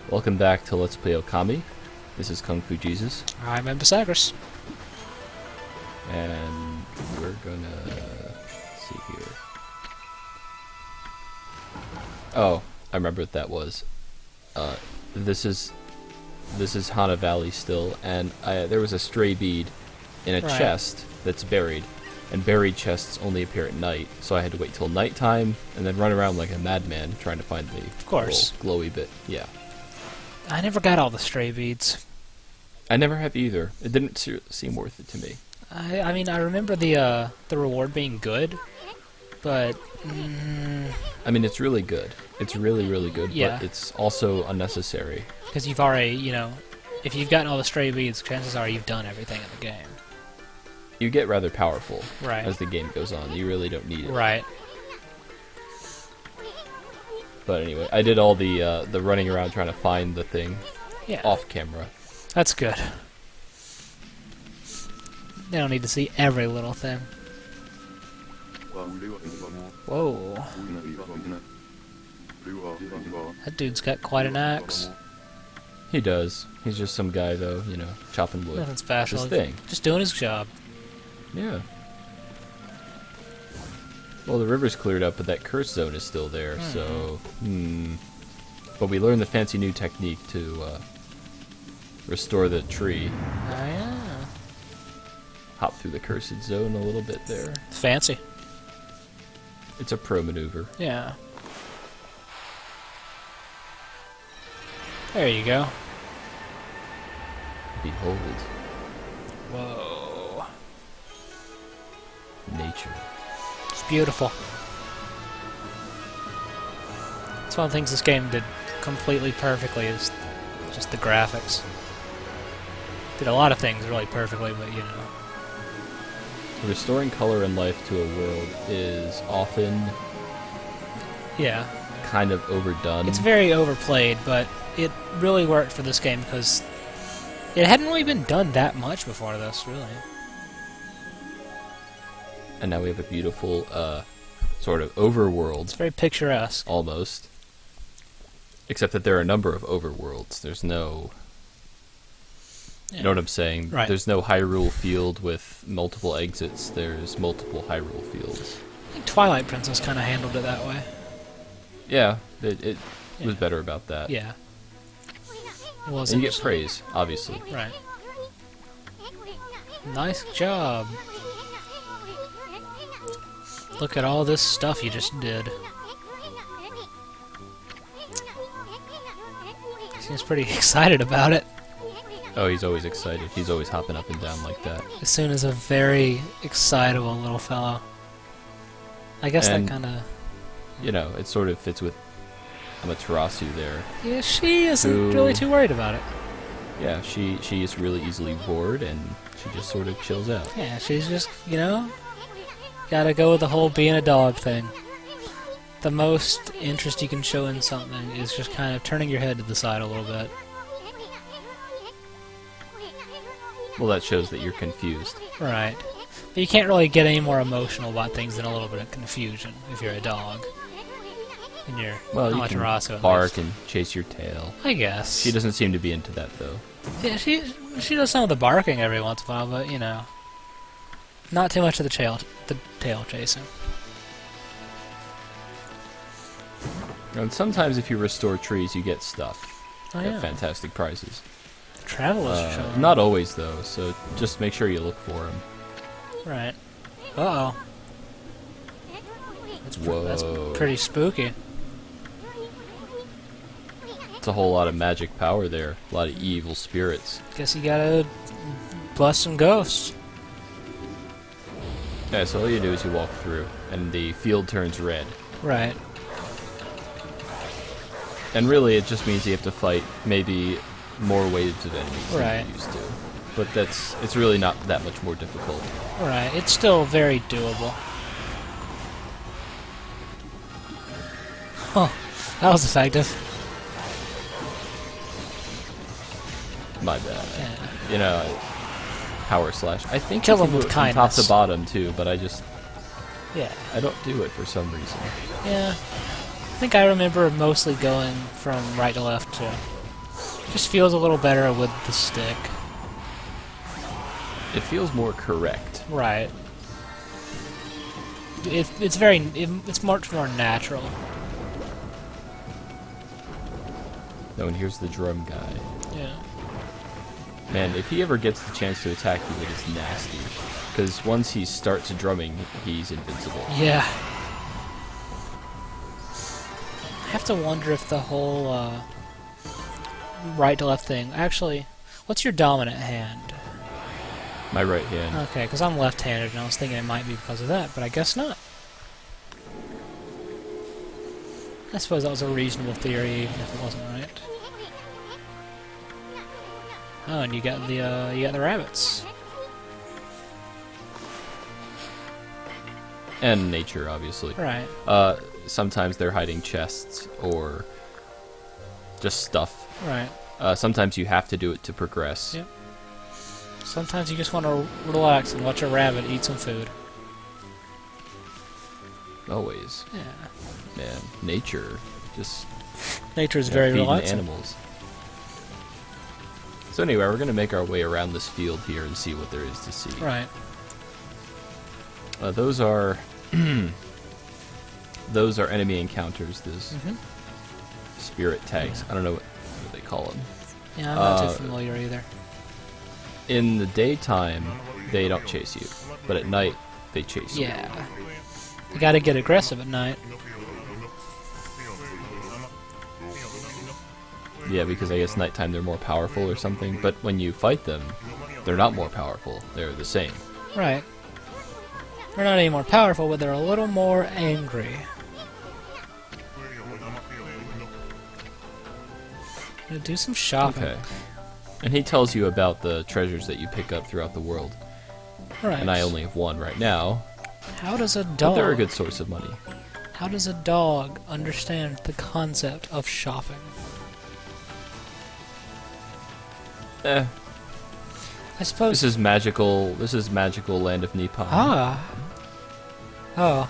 Welcome back to Let's Play Okami. This is Kung Fu Jesus, I'm Embasagris. and we're gonna see here. Oh, I remember what that was. This is Hana Valley still, and there was a stray bead in a Right. chest that's buried, and buried chests only appear at night, so I had to wait till nighttime and then run around like a madman trying to find the course. little glowy bit. Yeah. I never got all the stray beads. I never have either. It didn't seem worth it to me. I mean, I remember the reward being good, but I mean, it's really good. It's really, really good, Yeah. but it's also unnecessary. because you've already, if you've gotten all the stray beads, chances are you've done everything in the game. You get rather powerful Right. as the game goes on. You really don't need it. Right. But anyway, I did all the running around trying to find the thing Yeah. off camera. That's good. They don't need to see every little thing. Whoa. That dude's got quite an axe. He does. He's just some guy, though, chopping wood. Nothing It's special. his thing. Just doing his job. Yeah. Well, the river's cleared up, but that curse zone is still there, so... But we learned the fancy new technique to restore the tree. Oh, yeah. Hop through the cursed zone a little bit there. Fancy. It's a pro maneuver. Yeah. There you go. Behold, Whoa. nature. It's beautiful. It's one of the things this game did completely perfectly is just the graphics. Did a lot of things really perfectly, but Restoring color and life to a world is often yeah. kind of overdone. It's very overplayed, but it really worked for this game because it hadn't really been done that much before this, really. And now we have a beautiful sort of overworld, It's very picturesque. almost. Except that there are a number of overworlds. There's no... You know what I'm saying? Right. There's no Hyrule field with multiple exits. There's multiple Hyrule fields. I think Twilight Princess kind of handled it that way. Yeah, it was Yeah. better about that. Yeah. It And wasn't. you get praise, obviously. Right. Nice job. Look at all this stuff you just did. Seems pretty excited about it. Oh, he's always excited. He's always hopping up and down like that. As soon as a very excitable little fellow. I guess And- that kind of... It sort of fits with Amaterasu there. Yeah, she isn't Who- really too worried about it. Yeah, she is really easily bored, and she just sort of chills out. Yeah, she's just, gotta go with the whole being a dog thing. The most interest you can show in something is just kind of turning your head to the side a little bit. Well, that shows that you're confused. Right. But you can't really get any more emotional about things than a little bit of confusion if you're a dog. And you're Well, you Amaterasu, can at bark least. and chase your tail. I guess. She doesn't seem to be into that, though. Yeah, she does some of the barking every once in a while, but not too much of the tail chasing. And sometimes if you restore trees, you get stuff. Oh, You get yeah. fantastic prizes. Travelers show. Not always, though, so just make sure you look for them. Right. Uh-oh. Whoa. That's pretty spooky. It's a whole lot of magic power there. A lot of evil spirits. Guess you gotta bust some ghosts. Yeah, so all you do is you walk through, and the field turns red. Right. And really, it just means you have to fight maybe more waves of enemies Right. than you used to. But it's really not that much more difficult. Right. It's still very doable. Huh. That was effective. My bad. Yeah. Power slash. I think Kill you him can with do it from top kindness. to bottom too, but I Yeah. don't do it for some reason. Yeah. I think I remember mostly going from right to left to Just feels a little better with the stick. It feels more correct. Right. It's much more natural. Oh, and here's the drum guy. Yeah. Man, if he ever gets the chance to attack you, it is nasty. Because once he starts drumming, he's invincible. Yeah. I have to wonder if the whole right to left thing... Actually, what's your dominant hand? My right hand. Okay, because I'm left-handed, and I was thinking it might be because of that, but I guess not. I suppose that was a reasonable theory, even if it wasn't right. Oh, and you got the rabbits. And nature, obviously. Right. Sometimes they're hiding chests or just stuff. Right. Sometimes you have to do it to progress. Yep. Sometimes you just want to relax and watch a rabbit eat some food. Always. Yeah. Man, nature just Nature is very feeding relaxing. animals. So anyway, we're gonna make our way around this field here and see what there is to see. Right. Those are those are enemy encounters. Those spirit tags. I don't know what they call them. Yeah, I'm not too familiar either. In the daytime, they don't chase you, but at night, they chase you. Yeah. You gotta get aggressive at night. Yeah, because I guess nighttime they're more powerful or something, but when you fight them, they're not more powerful. They're the same. Right. They're not any more powerful, but they're a little more angry. Gonna do some shopping. Okay. And he tells you about the treasures that you pick up throughout the world. Right. And I only have one right now. How does a But dog... they're a good source of money. How does a dog understand the concept of shopping? I suppose... This is magical land of Nippon. Ah. Oh.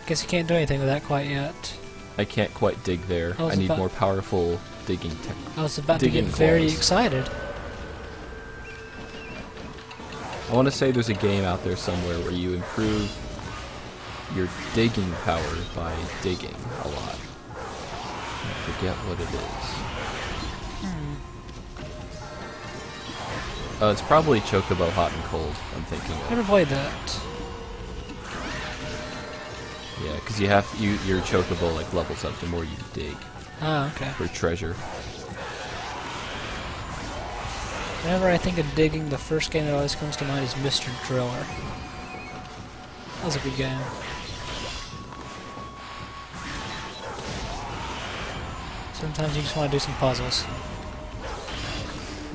Guess you can't do anything with that quite yet. I can't quite dig there. I need more powerful digging technique. I was about to get very excited. I want to say there's a game out there somewhere where you improve your digging power by digging a lot. I forget what it is. It's probably Chocobo Hot and Cold, I'm thinking of. Never played that. Yeah, because your Chocobo like levels up the more you dig. Ah, okay. For treasure. Whenever I think of digging, the first game that always comes to mind is Mr. Driller. That was a good game. Sometimes you just want to do some puzzles.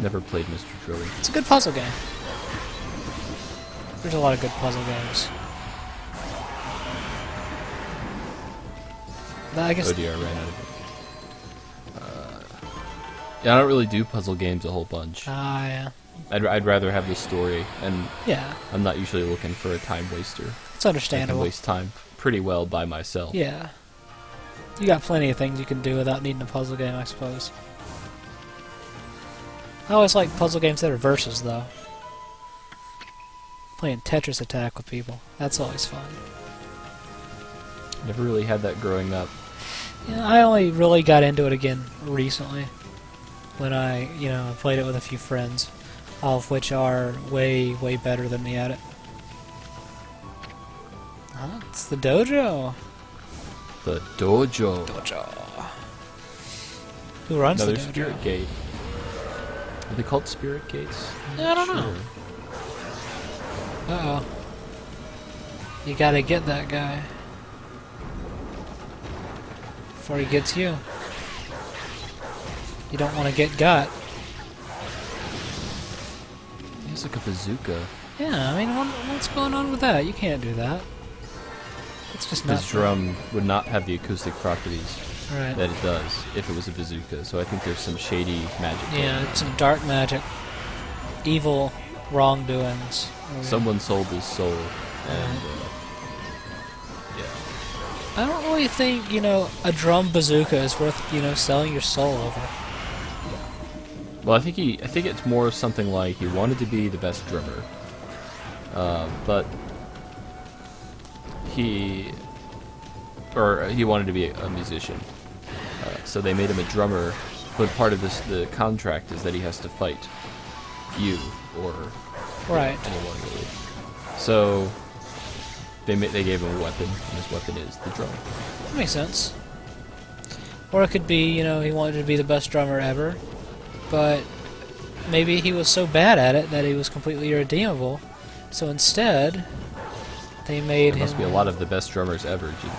Never played Mr. Driller. It's a good puzzle game. There's a lot of good puzzle games. But I guess... Oh dear, I ran out of it. Yeah, I don't really do puzzle games a whole bunch. Ah, yeah. I'd rather have the story, and yeah. I'm not usually looking for a time waster. It's understandable. I can waste time pretty well by myself. Yeah. You got plenty of things you can do without needing a puzzle game, I suppose. I always like puzzle games that are versus, though. Playing Tetris Attack with people. That's always fun. Never really had that growing up. Yeah, I only really got into it again recently. When I, played it with a few friends. All of which are way, way better than me at it. Ah, it's the dojo. The dojo. Who runs the Another dojo? spirit gate. Are they called spirit gates? I don't know. Uh-oh. You gotta get that guy. Before he gets you. You don't want to get got. He's like a bazooka. Yeah, I mean, what's going on with that? You can't do that. It's just not... This drum would not have the acoustic properties right. that it does if it was a bazooka, so I think there's some shady magic. Yeah, it's some dark magic. Evil wrongdoings. Someone sold his soul, and yeah. I don't really think, a drum bazooka is worth, selling your soul over. Well, I think it's more something like he wanted to be the best drummer, but he wanted to be a musician. So they made him a drummer, but part of the contract is that he has to fight you or anyone really. So they gave him a weapon, and his weapon is the drum. That makes sense. Or it could be, you know, he wanted to be the best drummer ever, but maybe he was so bad at it that he was completely irredeemable. So instead, they made him... There must be a lot of the best drummers ever, Gene.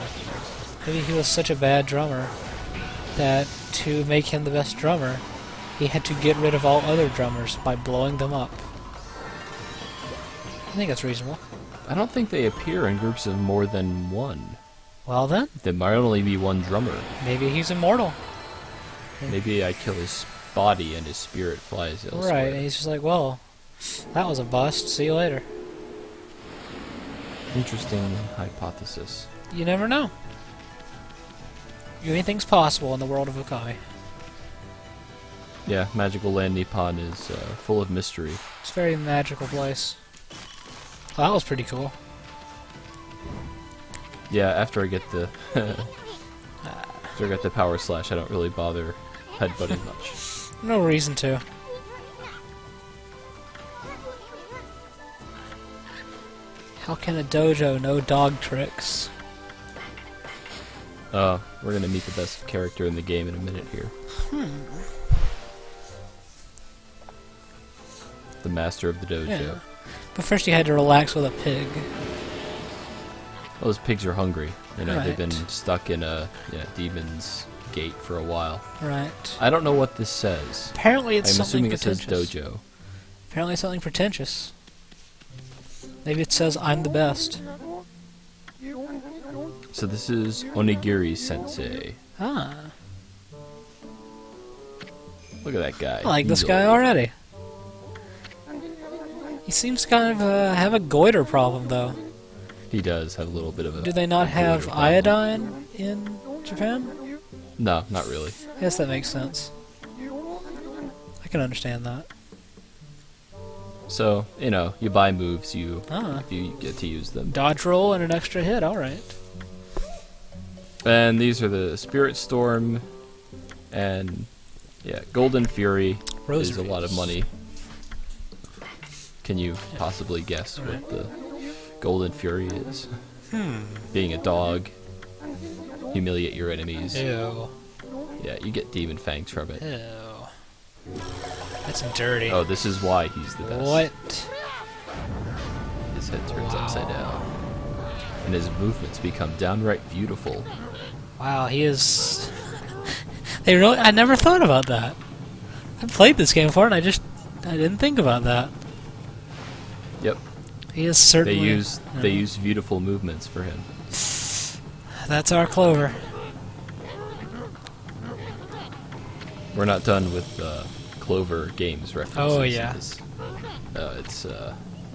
Maybe he was such a bad drummer that to make him the best drummer, he had to get rid of all other drummers by blowing them up. I think that's reasonable. I don't think they appear in groups of more than one. Well then, There might only be one drummer. maybe he's immortal. Maybe I kill his body and his spirit flies elsewhere. Right, and he's just like, well, that was a bust, see you later. Interesting hypothesis. You never know. Anything's possible in the world of Okami. Yeah, Magical Land Nippon is full of mystery. It's a very magical place. Well, that was pretty cool. Yeah, after I get the after I get the power slash, I don't really bother headbutting much. No reason to. How can a dojo know dog tricks? We're gonna meet the best character in the game in a minute here. The master of the dojo. Yeah. But first you had to relax with a pig. Well, those pigs are hungry. You know, they've been Right. stuck in a demon's gate for a while. Right. I don't know what this says. Apparently it's I'm something assuming it says pretentious. dojo. Apparently it's something pretentious. Maybe it says, I'm the best. So this is Onigiri Sensei. Ah. Look at that guy. I like this He's guy old. already. He seems to kind of have a goiter problem, though. He does have a little bit of a... Do they not have goiter problem. iodine in Japan? No, not really. I guess that makes sense. I can understand that. So, you know, you buy moves, you Ah. get to use them. Dodge roll and an extra hit, alright. And these are the Spirit Storm and Golden Fury Rosary. is a lot of money. Can you possibly guess what the Golden Fury is? Being a dog, humiliate your enemies. Ew. Yeah, you get demon fangs from it. Ew. That's dirty. Oh, this is why he's the best. What? His head turns upside down. And his movements become downright beautiful. Wow, he is... I never thought about that. I played this game before and I didn't think about that. Yep. He is certainly... They use beautiful movements for him. That's our Clover. We're not done with Clover games references. Oh, yeah.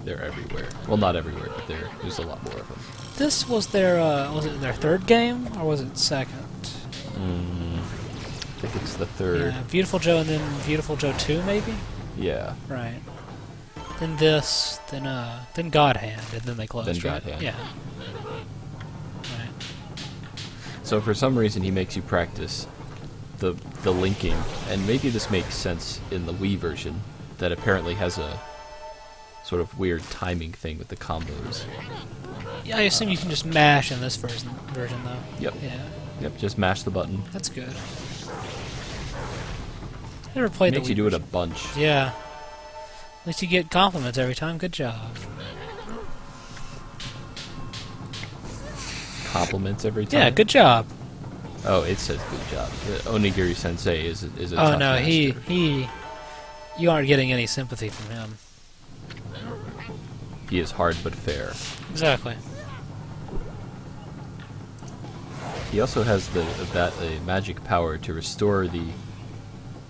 They're everywhere. Well, not everywhere, but there's a lot more of them. This was their, was it their third game, or was it second? I think it's the third. Yeah, Beautiful Joe and then Beautiful Joe 2, maybe? Yeah. Right. Then this, then God Hand, and then they closed, Then right? God Hand. Yeah. Right. So for some reason he makes you practice the linking, and maybe this makes sense in the Wii version, that apparently has a sort of weird timing thing with the combos. Yeah, I assume you can just mash in this version though. Yep. Yeah. Yep, just mash the button. That's good. Never played Makes the you Wii do it a version. bunch. Yeah. At least you get compliments every time. Good job. Compliments every time. Yeah, good job. Oh, it says good job. Onigiri Sensei is a Oh tough no, master. you aren't getting any sympathy from him. He is hard but fair. Exactly. He also has the magic power to restore the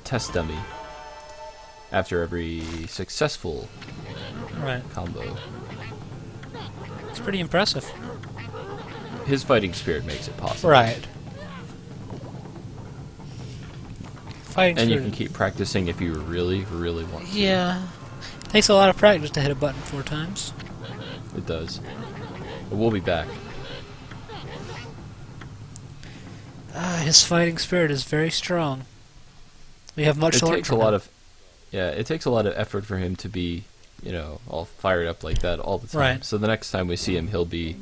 test dummy after every successful Right. combo. It's pretty impressive. His fighting spirit makes it possible. Right. Fighting And you spirit. can keep practicing if you really, really want to. Yeah. Takes a lot of practice to hit a button 4 times. It does. But we'll be back. His fighting spirit is very strong. We have much It to learn takes a from lot him. of, yeah, it takes a lot of effort for him to be, you know, all fired up like that all the time. Right. So the next time we see him, he'll be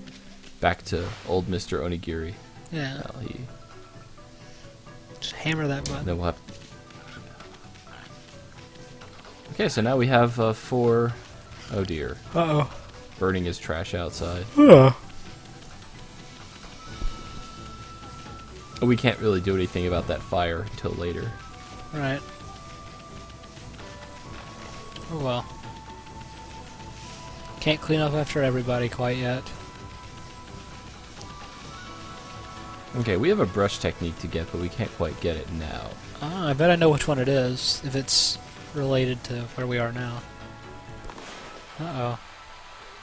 back to old Mr. Onigiri. Yeah. Well, Just hammer that button. then we'll have. Okay, so now we have 4. Oh dear, Uh-oh. burning his trash outside. We can't really do anything about that fire until later. Right. Oh well. Can't clean up after everybody quite yet. Okay, we have a brush technique to get, but we can't quite get it now. I bet I know which one it is, if it's related to where we are now. Uh-oh.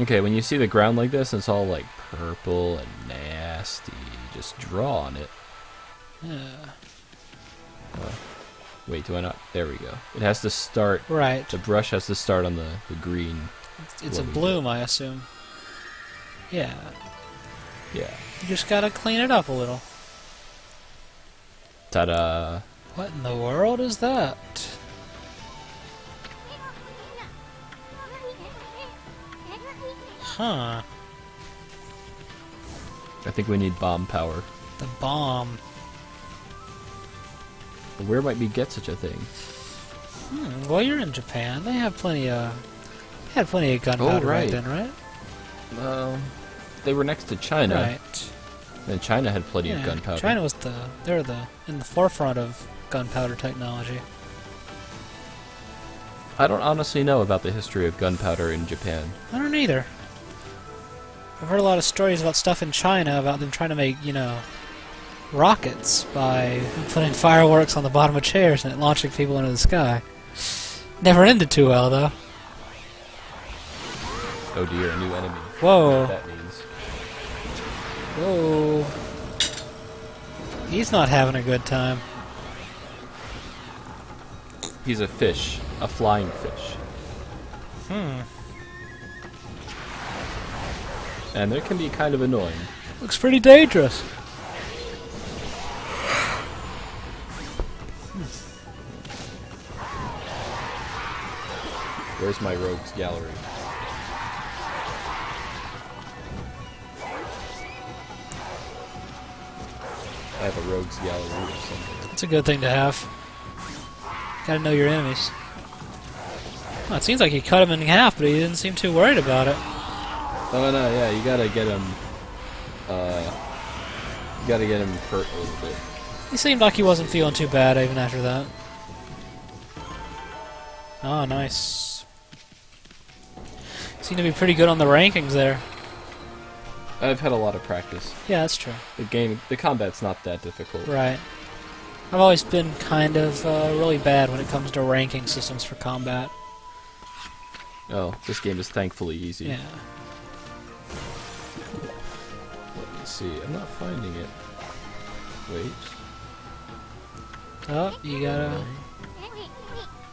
Okay, when you see the ground like this, and it's all like purple and nasty, just draw on it. Yeah. Wait, do I not? There we go. It has to start, Right. the brush has to start on the green. It's a lovely bloom, I assume. Yeah. Yeah. You just gotta clean it up a little. Ta-da! What in the world is that? Huh. I think we need bomb power. The bomb. But where might we get such a thing? Well, you're in Japan. They have plenty of... They had plenty of gunpowder right. back then, right? Well, they were next to China, Right. and China had plenty of gunpowder. China was they're in the forefront of gunpowder technology. I don't honestly know about the history of gunpowder in Japan. I don't either. I've heard a lot of stories about stuff in China about them trying to make, rockets by putting fireworks on the bottom of chairs and it launching people into the sky. Never ended too well, though. Oh dear, a new enemy. Whoa. What that means. Whoa. He's not having a good time. He's a fish, a flying fish. And it can be kind of annoying. Looks pretty dangerous. Where's my rogues gallery? I have a rogues gallery or something. It's a good thing to have. Gotta know your enemies. Well, it seems like he cut him in half, but he didn't seem too worried about it. Oh no, yeah, you gotta get him. You gotta get him hurt a little bit. He seemed like he wasn't feeling too bad even after that. Oh, nice. Seem to be pretty good on the rankings there. I've had a lot of practice. Yeah, that's true. The combat's not that difficult. Right. I've always been kind of really bad when it comes to ranking systems for combat. Oh, this game is thankfully easy. Yeah. Let me see. I'm not finding it. Wait. Oh, you gotta...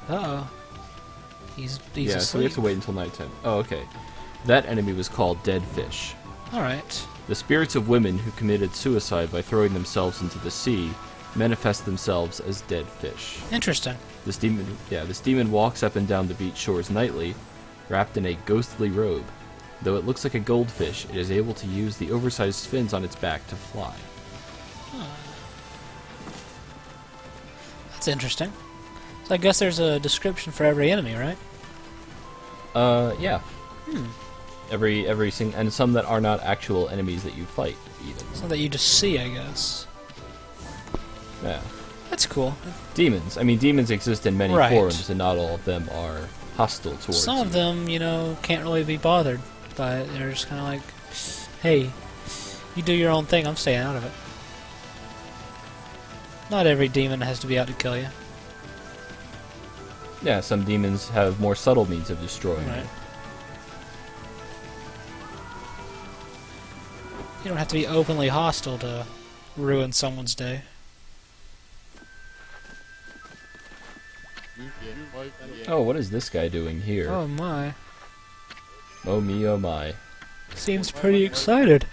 Uh-oh. He's Yeah, asleep. so we have to wait until nighttime. Oh, okay. That enemy was called Dead Fish. Alright. The spirits of women who committed suicide by throwing themselves into the sea manifest themselves as dead fish. Interesting. This demon walks up and down the beach shores nightly, wrapped in a ghostly robe. Though it looks like a goldfish, it is able to use the oversized fins on its back to fly. That's interesting. So I guess there's a description for every enemy, right? Yeah. And some that are not actual enemies that you fight, even. Something that you just see, I guess. Yeah. That's cool. Demons. I mean, demons exist in many Right. forms, and not all of them are hostile towards Some you. of them, can't really be bothered by it. They're just kind of like, hey, you do your own thing, I'm staying out of it. Not every demon has to be out to kill you. Yeah, some demons have more subtle means of destroying Right. you. You don't have to be openly hostile to ruin someone's day. Oh, what is this guy doing here? Oh my. Oh me, oh my. Seems pretty excited.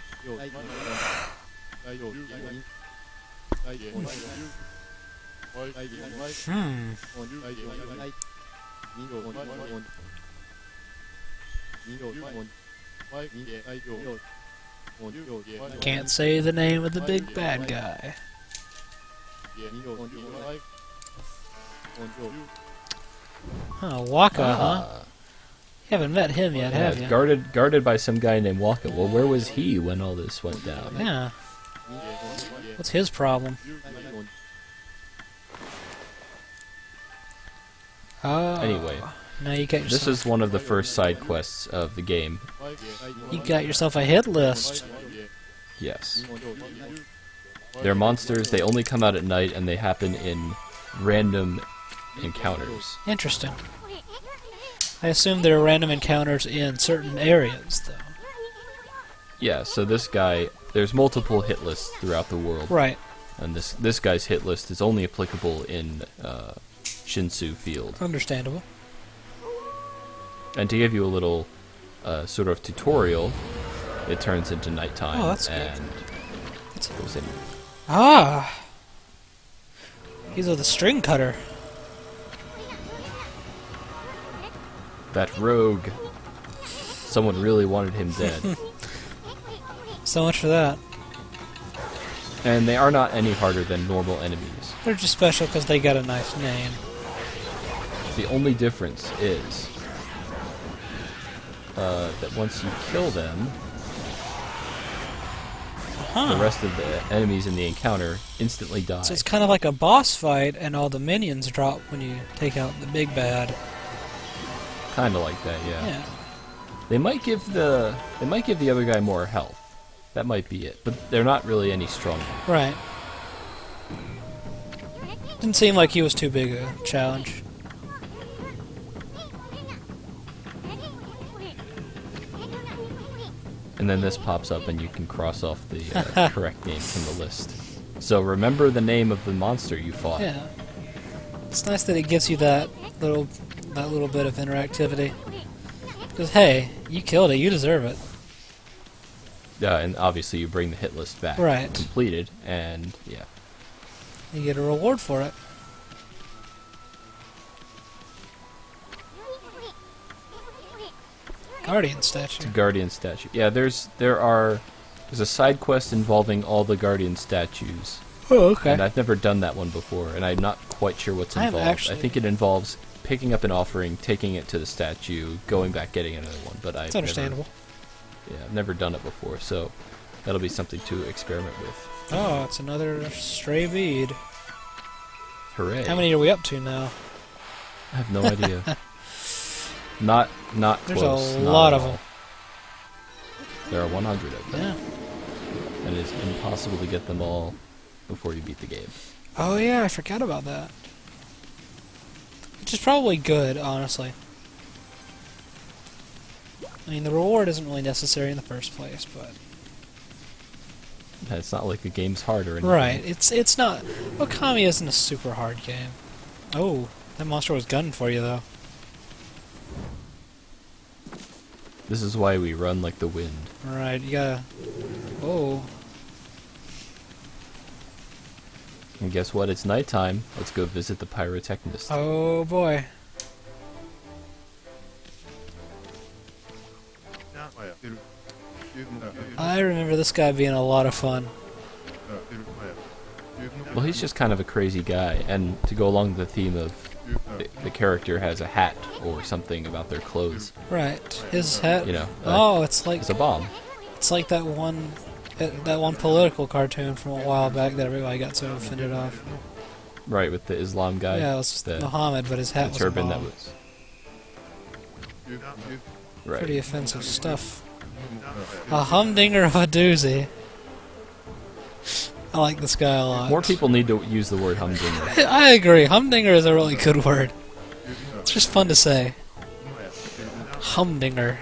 Hmm. Can't say the name of the big bad guy. Huh, Waka, huh? You haven't met him yet, have you? Guarded by some guy named Waka. Well, where was he when all this went down? Yeah. What's his problem? Oh. Anyway, now you got yourself. this is one of the first side quests of the game. You got yourself a hit list. Yes. They're monsters, they only come out at night, and they happen in random encounters. Interesting. I assume there are random encounters in certain areas, though. Yeah, so this guy, there's multiple hit lists throughout the world. Right. And this guy's hit list is only applicable in Shinshu Field. Understandable. And to give you a little sort of tutorial, it turns into nighttime. Oh, that's good. And goes in. Ah! He's with a string cutter. That rogue. Someone really wanted him dead. So much for that. And they are not any harder than normal enemies. They're just special because they got a nice name. The only difference is that once you kill them, the rest of the enemies in the encounter instantly die. So it's kind of like a boss fight, and all the minions drop when you take out the big bad. Kind of like that, yeah. Yeah. They might give the other guy more health. That might be it, but they're not really any stronger. Right. Didn't seem like he was too big a challenge. And then this pops up and you can cross off the correct name from the list. So remember the name of the monster you fought. Yeah. It's nice that it gives you that little bit of interactivity. Because hey, you killed it, you deserve it. Yeah, and obviously you bring the hit list back. Right. Completed, and yeah. You get a reward for it. Guardian statue. It's a guardian statue. Yeah, there's a side quest involving all the guardian statues. Oh, okay. And I've never done that one before, and I'm not quite sure what's I involved. actually- I think it involves picking up an offering, taking it to the statue, going back, getting another one. But It's understandable. I've never done it before, so that'll be something to experiment with. Oh, it's another stray bead. Hooray! How many are we up to now? I have no idea. Not There's close. a not lot at of all. them. There are 100 of them, Yeah. and it's impossible to get them all before you beat the game. Oh yeah, I forgot about that. Which is probably good, honestly. I mean, the reward isn't really necessary in the first place, but... It's not like the game's hard or anything. Right, it's not... Okami isn't a super hard game. Oh, that monster was gunning for you, though. This is why we run like the wind. Right, you gotta... Oh. And guess what? It's nighttime. Let's go visit the pyrotechnist. Oh, boy. I remember this guy being a lot of fun. Well, he's just kind of a crazy guy, and to go along the theme of the character has a hat or something about their clothes. Right, his hat... You know, oh, it's like... It's a bomb. It's like that one political cartoon from a while back that everybody got so offended of. Right, with the Islam guy. Yeah, it was the Muhammad, but his hat was a turban bomb. that was... Right. Pretty offensive stuff. A humdinger of a doozy. I like this guy a lot. More people need to use the word humdinger. I agree. Humdinger is a really good word. It's just fun to say. Humdinger.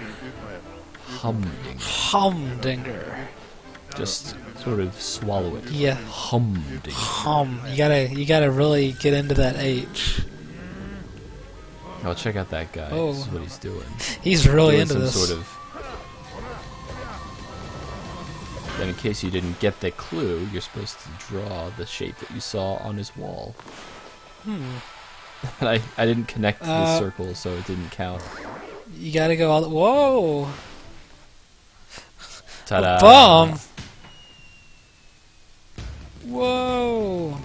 Humdinger. Humdinger. Just sort of swallow it. Yeah. Humdinger. Hum. You gotta really get into that H. Oh, check out that guy. Oh. This is what he's doing. He's really Doing into some this. sort of. And in case you didn't get the clue, you're supposed to draw the shape that you saw on his wall. Hmm. And I didn't connect to the circle, so it didn't count. You gotta go all the... Whoa! Ta-da! A bomb! Whoa!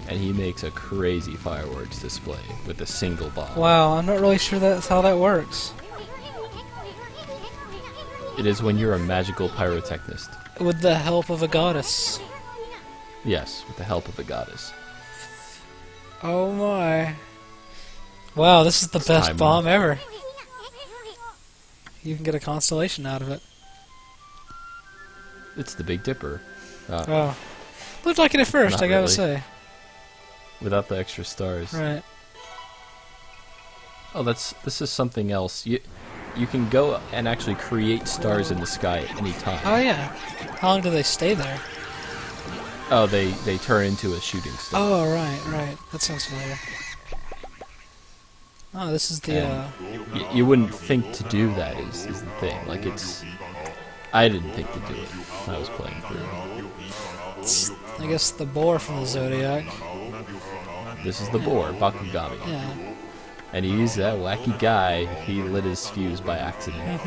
And he makes a crazy fireworks display with a single bomb. Wow, I'm not really sure that's how that works. It is when you're a magical pyrotechnist. With the help of a goddess. Yes, with the help of a goddess. Oh my. Wow, this is the best timer. bomb ever. You can get a constellation out of it. It's the Big Dipper. Oh. Looked like it at first, Not I gotta really. say. Without the extra stars. Right. Oh, this is something else. You can go and actually create stars in the sky at any time. Oh yeah. How long do they stay there? Oh, they turn into a shooting star. Oh, right. That sounds familiar. Oh, this is the, You wouldn't think to do that is the thing. Like, it's... I didn't think to do it when I was playing through. it's, I guess, the boar from the Zodiac. This is the boar, Bakugami. Yeah. And he's that wacky guy. He lit his fuse by accident.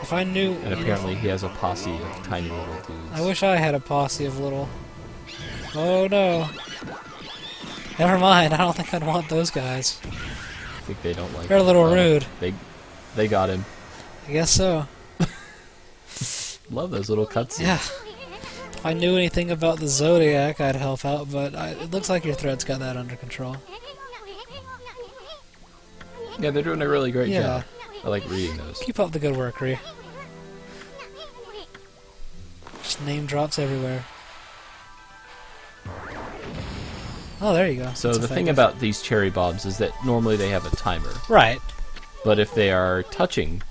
If I knew... And apparently he has a posse of tiny little dudes. I wish I had a posse of little... Oh no. Never mind, I don't think I'd want those guys. I think they don't like They're a little rude. They got him. I guess so. Love those little cutscenes. Yeah. If I knew anything about the Zodiac, I'd help out, but it looks like your thread's got that under control. Yeah, they're doing a really great Yeah. job. I like reading those. Keep up the good work, Ree. Just name drops everywhere. Oh, there you go. So That's the thing effective. about these cherry bombs is that normally they have a timer. Right. But if they are touching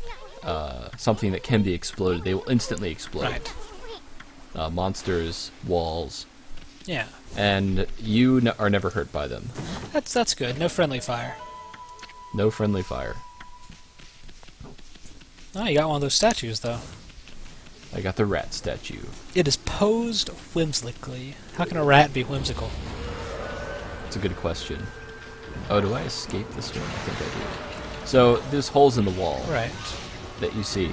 something that can be exploded, they will instantly explode. Right. Monsters, walls, Yeah. and you are never hurt by them. That's good. No friendly fire. No friendly fire. Oh, you got one of those statues, though. I got the rat statue. It is posed whimsically. How can a rat be whimsical? It's a good question. Oh, do I escape this one? I think I do. So there's holes in the wall Right. that you see.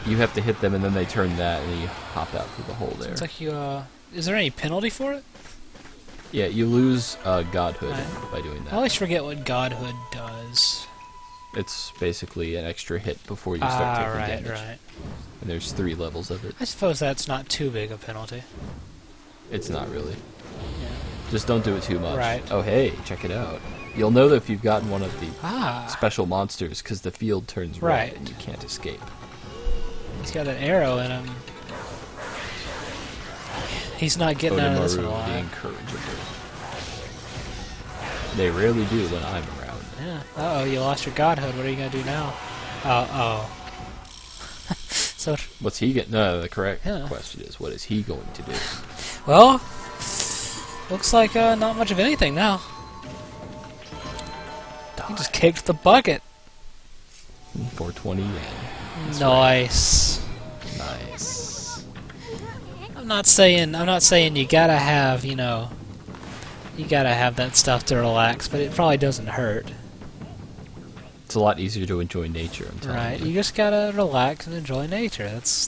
You have to hit them, and then they turn that, and you hop out through the hole there. It's like you, is there any penalty for it? Yeah, you lose godhood Right. by doing I that. always forget what godhood does. It's basically an extra hit before you start taking right, damage. right. And there's 3 levels of it. I suppose that's not too big a penalty. It's not really. Yeah. Just don't do it too much. Right. Oh, hey, check it out. You'll know that if you've gotten one of the Ah. special monsters, because the field turns red Right. and you can't escape. He's got an arrow in him. He's not getting out of this one Oromaru, the alive. incorrigible. They rarely do when I'm around. Yeah. Uh-oh, you lost your godhood. What are you going to do now? Uh-oh. So, What's he get? No, the correct Yeah. question is, what is he going to do? well, looks like not much of anything now. He just kicked the bucket. 420 yen. That's Nice. Nice. I'm not saying you gotta have, you gotta have that stuff to relax, but it probably doesn't hurt. It's a lot easier to enjoy nature, I'm telling Right. you. You just gotta relax and enjoy nature. That's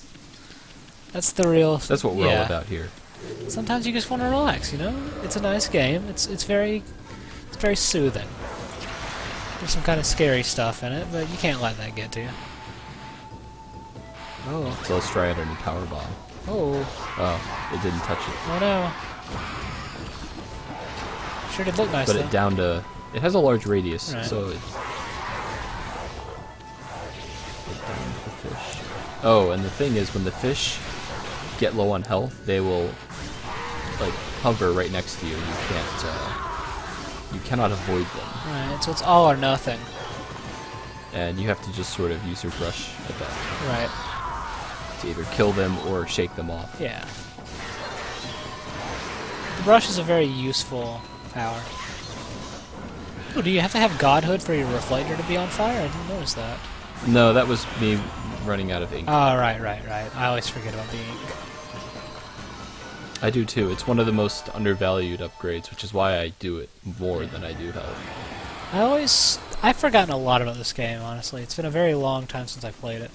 the real. That's what we're all about here. Sometimes you just want to relax. It's a nice game. It's very soothing. There's some kind of scary stuff in it, but you can't let that get to you. Oh. So let's try out our new power bomb. Oh. Oh, it didn't touch it. Oh no. Sure did look nice But though. it down to... It has a large radius, Right. so it... down to the fish. Oh, and the thing is, when the fish get low on health, they will, like, hover right next to you. You cannot avoid them. Right. So it's all or nothing. And you have to just sort of use your brush at that Right. to either kill them or shake them off. Yeah. brush is a very useful power. Oh, do you have to have godhood for your reflector to be on fire? I didn't notice that. No, that was me running out of ink. Oh, right. I always forget about the ink. I do too. It's one of the most undervalued upgrades, which is why I do it more than I do health. I've forgotten a lot about this game, honestly. It's been a very long time since I played it.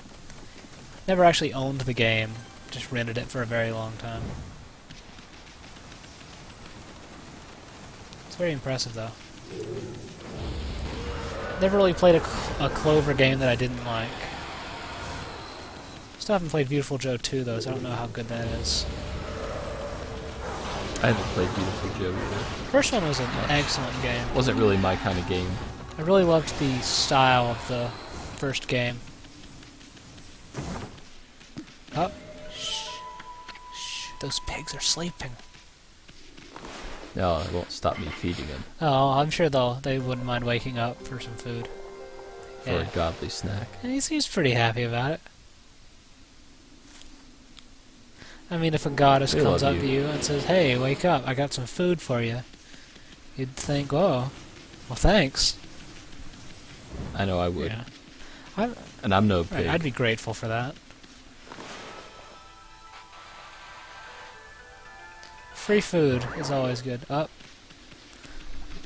Never actually owned the game, just rented it for a very long time. It's very impressive, though. Never really played a Clover game that I didn't like. Still haven't played Beautiful Joe 2, though, so I don't know how good that is. I haven't played Beautiful Joe either. First one was an excellent game. Wasn't really my kind of game. I really loved the style of the first game. Oh. Shh. Shh. Those pigs are sleeping. No, it won't stop me feeding them. Oh, I'm sure they wouldn't mind waking up for some food. For a godly snack. And he seems pretty happy about it. I mean, if a goddess comes up to you and says, "Hey, wake up, I got some food for you," you'd think, "Oh, well, thanks." I know I would. Yeah. And I'm no pig. I'd be grateful for that. Free food is always good. Up.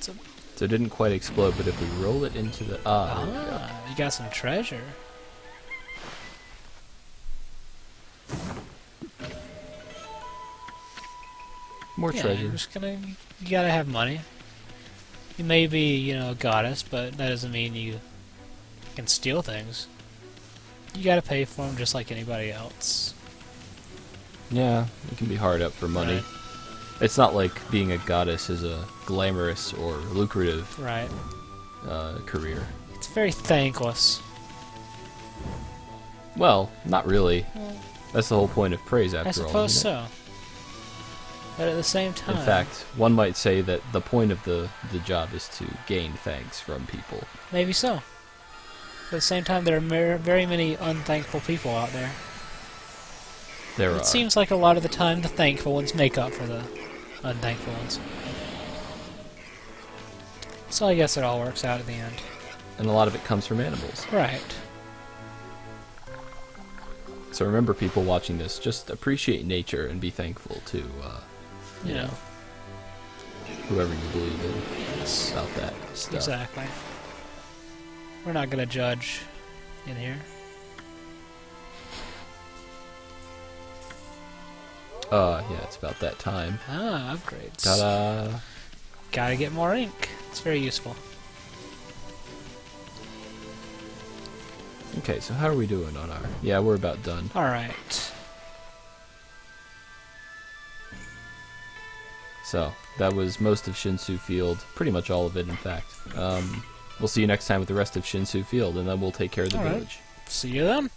So it didn't quite explode, but if we roll it into the... You got some treasure. More treasure. You gotta have money. You may be, a goddess, but that doesn't mean you can steal things. You gotta pay for them just like anybody else. Yeah, it can be hard up for money. Right. It's not like being a goddess is a glamorous or lucrative career. It's very thankless. Well, not really. That's the whole point of praise, after all. I suppose so. But at the same time... In fact, one might say that the point of the job is to gain thanks from people. Maybe so. But at the same time, there are very many unthankful people out there. It seems like a lot of the time the thankful ones make up for the unthankful ones. So I guess it all works out at the end. And a lot of it comes from animals. Right. So remember, people watching this, just appreciate nature and be thankful to, you know, whoever you believe in about that stuff. Exactly. We're not going to judge in here. Yeah, it's about that time. Ah, upgrades. Ta-da! Gotta get more ink. It's very useful. Okay, so how are we doing on our... Yeah, we're about done. Alright. So, that was most of Shinshu Field. Pretty much all of it, in fact. We'll see you next time with the rest of Shinshu Field, and then we'll take care of the village. See you then.